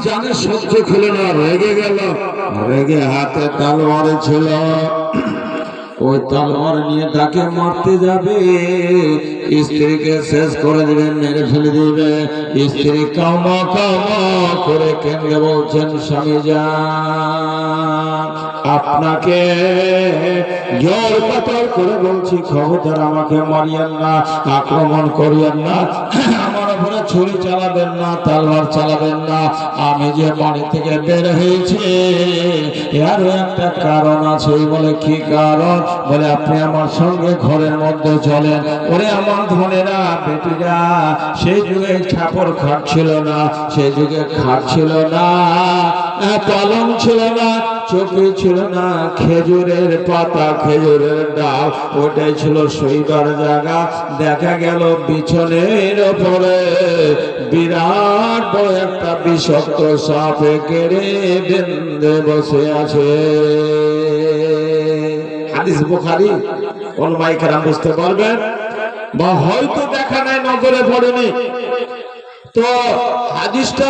জানে সহ্য হলো না, রেগে গেল, রেগে হাতে তলোয়ার ছিল, ওই তলোয়ার নিয়ে তাকে মারতে যাবে, স্ত্রীকে শেষ করে দিবে, মেরে ফেলে দিবে। স্ত্রী কামা কামা করে কেঁদে বলছেন, স্বামী যান, আপনাকে জোর পাতর করে বলছি, খবরদার আমাকে মারিয়েন না, আক্রমণ করিয়েন না, আমার উপরে ছুরি চালাবেন না, তলোয়ার চালাবেন না। আমি যে বাড়ি থেকে বের হয়েছি এরও একটা কারণ আছে। বলে কি কারণ? বলে আপনি আমার সঙ্গে ঘরের মধ্যে চলেন। ওরে আমার ধনেরা বেটিরা, সেই যুগে ছাপর খাট ছিল না, সেই যুগে খাট ছিল না, পালং ছিল না, চোখে ছিল না, খেজুরের পাতা, খেজুরের ডাল, ওটাই ছিল শোইবার জায়গা। দেখা গেল বিছনের ওপরে বিরাট বড় একটা বিষাক্ত সাপে কেড়ে বেঁধে বসে আছে। হাদিস বুখারী, ওলামায়ে কেরাম বুঝতে পারবেন, বা হয়তো দেখা নাই, নজরে পড়েনি, তো হাদিসটা